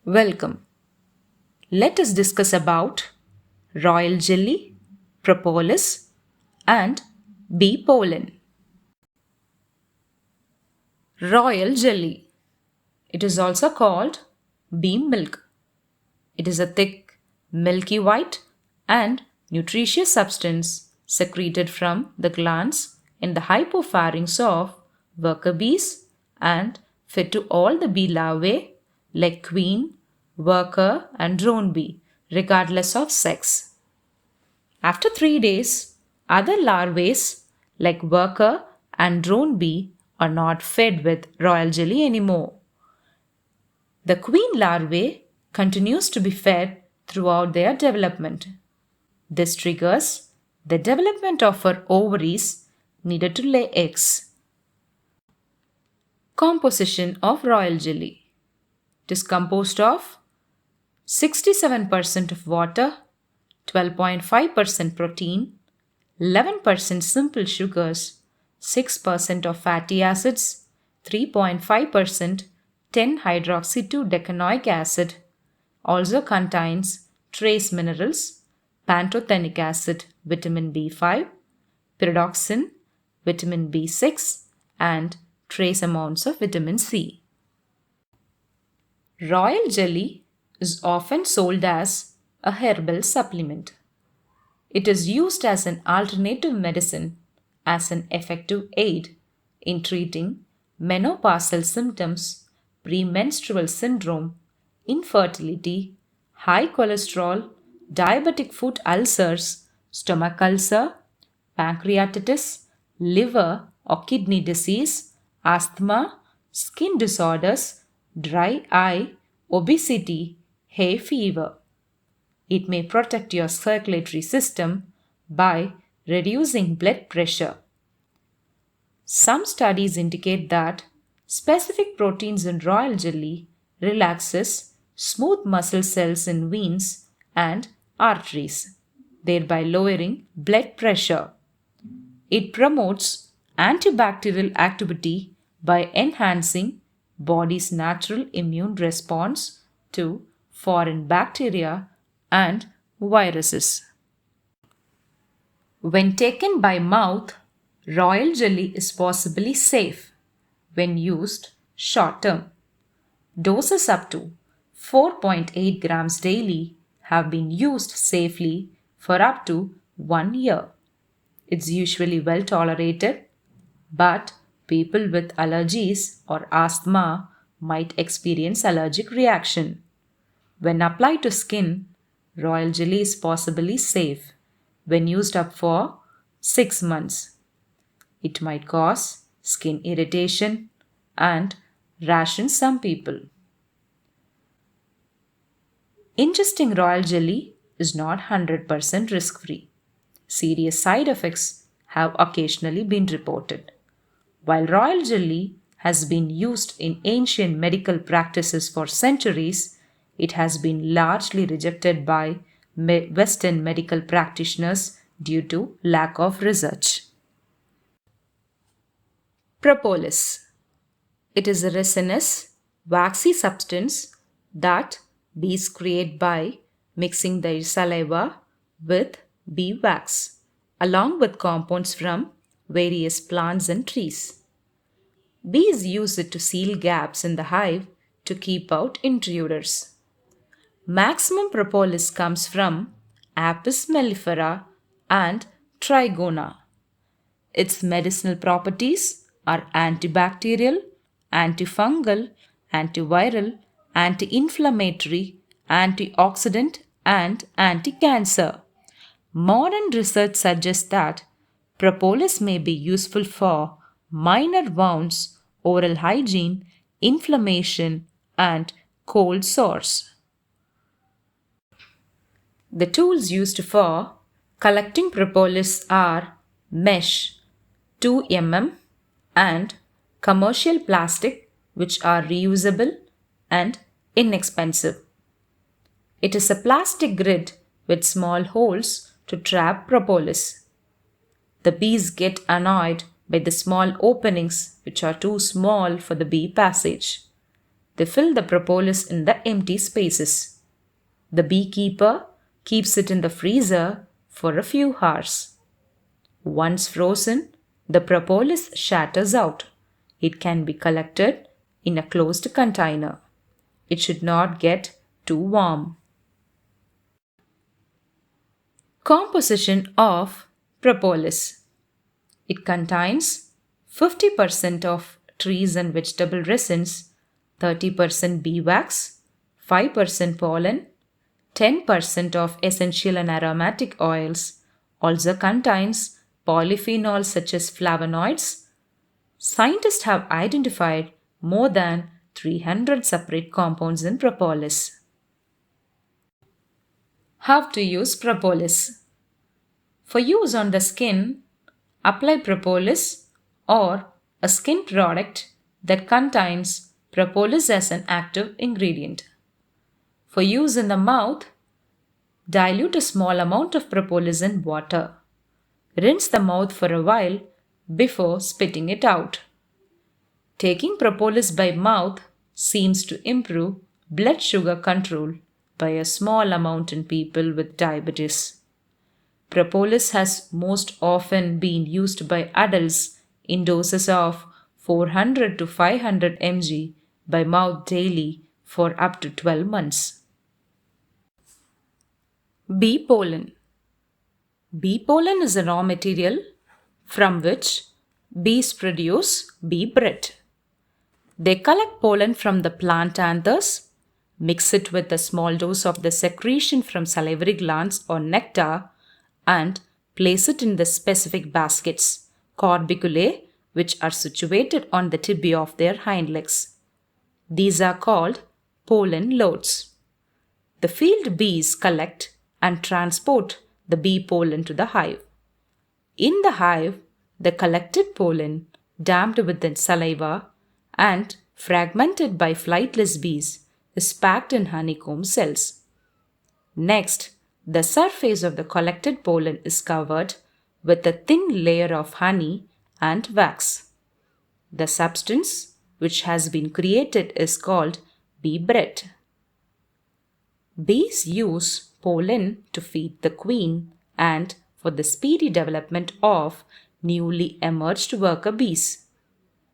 Welcome. Let us discuss about royal jelly, propolis, and bee pollen. Royal jelly. It is also called bee milk. It is a thick, milky white, and nutritious substance secreted from the glands in the hypopharynx of worker bees and fed to all the bee larvae like queen, worker, and drone bee, regardless of sex. After 3 days, other larvae like worker and drone bee are not fed with royal jelly anymore. The queen larvae continues to be fed throughout their development. This triggers the development of her ovaries needed to lay eggs. Composition of royal jelly. It is composed of 67% of water, 12.5% protein, 11% simple sugars, 6% of fatty acids, 3.5% 10-hydroxy-2-decanoic acid. Also contains trace minerals, pantothenic acid, vitamin B5, pyridoxine, vitamin B6, and trace amounts of vitamin C. Royal jelly is often sold as a herbal supplement. It is used as an alternative medicine as an effective aid in treating menopausal symptoms, premenstrual syndrome, infertility, high cholesterol, diabetic foot ulcers, stomach ulcer, pancreatitis, liver or kidney disease, asthma, skin disorders, dry eye, obesity, hay fever. It may protect your circulatory system by reducing blood pressure. Some studies indicate that specific proteins in royal jelly relaxes smooth muscle cells in veins and arteries, thereby lowering blood pressure. It promotes antibacterial activity by enhancing body's natural immune response to foreign bacteria and viruses. When taken by mouth, royal jelly is possibly safe when used short term. Doses up to 4.8 grams daily have been used safely for up to 1 year. It's usually well tolerated, but people with allergies or asthma might experience allergic reaction. When applied to skin, royal jelly is possibly safe when used up for 6 months. It might cause skin irritation and rash in some people. Ingesting royal jelly is not 100% risk-free. Serious side effects have occasionally been reported. While royal jelly has been used in ancient medical practices for centuries, it has been largely rejected by Western medical practitioners due to lack of research. Propolis. It is a resinous, waxy substance that bees create by mixing their saliva with bee wax, along with compounds from various plants and trees. Bees use it to seal gaps in the hive to keep out intruders. Maximum propolis comes from Apis mellifera and Trigona. Its medicinal properties are antibacterial, antifungal, antiviral, anti-inflammatory, antioxidant, and anti-cancer. Modern research suggests that propolis may be useful for minor wounds, oral hygiene, inflammation, and cold sores. The tools used for collecting propolis are mesh 2 mm and commercial plastic, which are reusable and inexpensive. It is a plastic grid with small holes to trap propolis. The bees get annoyed by the small openings which are too small for the bee passage. They fill the propolis in the empty spaces. The beekeeper keeps it in the freezer for a few hours. Once frozen, the propolis shatters out. It can be collected in a closed container. It should not get too warm. Composition of propolis. It contains 50% of trees and vegetable resins, 30% beeswax, 5% pollen, 10% of essential and aromatic oils, also contains polyphenols such as flavonoids. Scientists have identified more than 300 separate compounds in propolis. How to use propolis? For use on the skin, apply propolis or a skin product that contains propolis as an active ingredient. For use in the mouth, dilute a small amount of propolis in water. Rinse the mouth for a while before spitting it out. Taking propolis by mouth seems to improve blood sugar control by a small amount in people with diabetes. Propolis has most often been used by adults in doses of 400 to 500 mg by mouth daily for up to 12 months. Bee pollen. Bee pollen is a raw material from which bees produce bee bread. They collect pollen from the plant anthers, mix it with a small dose of the secretion from salivary glands or nectar, and place it in the specific baskets, corbiculae, which are situated on the tibia of their hind legs. These are called pollen loads. The field bees collect and transport the bee pollen to the hive. In the hive, the collected pollen, damped with the saliva and fragmented by flightless bees, is packed in honeycomb cells. Next, the surface of the collected pollen is covered with a thin layer of honey and wax. The substance which has been created is called bee bread. Bees use pollen to feed the queen and for the speedy development of newly emerged worker bees.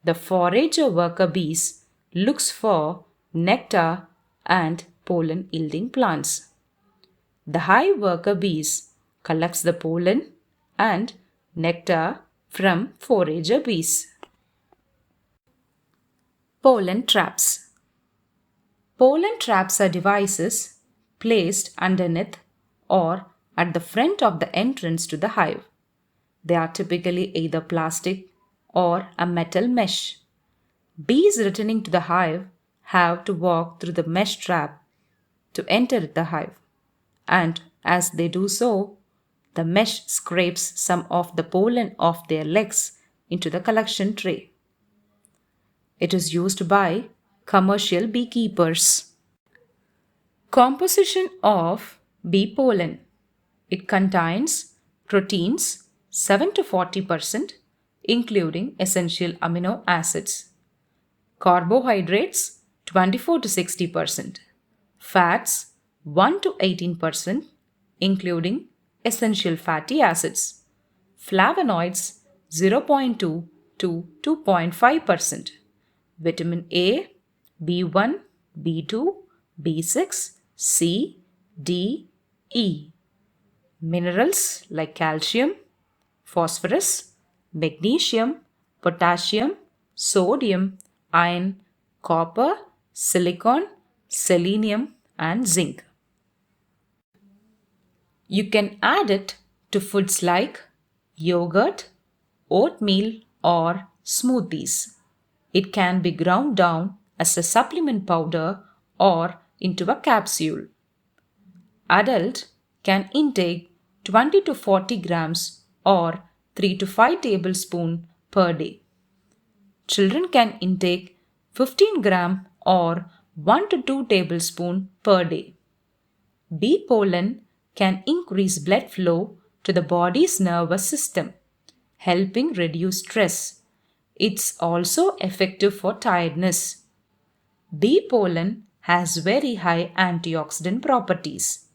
The forager worker bees looks for nectar and pollen yielding plants. The hive worker bees collects the pollen and nectar from forager bees. Pollen traps. Pollen traps are devices placed underneath or at the front of the entrance to the hive. They are typically either plastic or a metal mesh. Bees returning to the hive have to walk through the mesh trap to enter the hive, and as they do so, the mesh scrapes some of the pollen off their legs into the collection tray. It is used by commercial beekeepers. Composition of bee pollen. It contains proteins 7 to 40%, including essential amino acids, carbohydrates 24 to 60%, fats 1 to 18%, including essential fatty acids, flavonoids 0.2 to 2.5%, vitamin A, B1, B2, B6, C, D, E, minerals like calcium, phosphorus, magnesium, potassium, sodium, iron, copper, silicon, selenium, and zinc. You can add it to foods like yogurt, oatmeal, or smoothies. It can be ground down as a supplement powder or into a capsule. Adult can intake 20 to 40 grams or 3 to 5 tablespoons per day. Children can intake 15 gram or 1 to 2 tablespoons per day. Bee pollen can increase blood flow to the body's nervous system, helping reduce stress. It's also effective for tiredness. Bee pollen has very high antioxidant properties.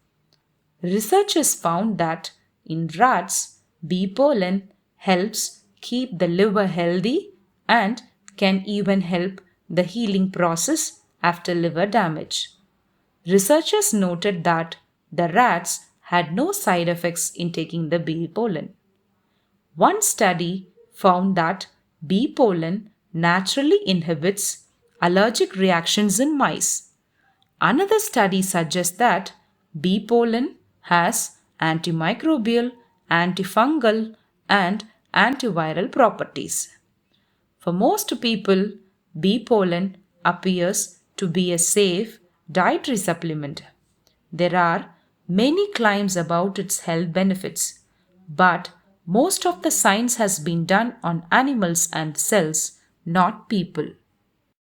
Researchers found that in rats, bee pollen helps keep the liver healthy and can even help the healing process after liver damage. Researchers noted that the rats had no side effects in taking the bee pollen. One study found that bee pollen naturally inhibits allergic reactions in mice. Another study suggests that bee pollen has antimicrobial, antifungal, and antiviral properties. For most people, bee pollen appears to be a safe dietary supplement. There are many claims about its health benefits, but most of the science has been done on animals and cells, not people.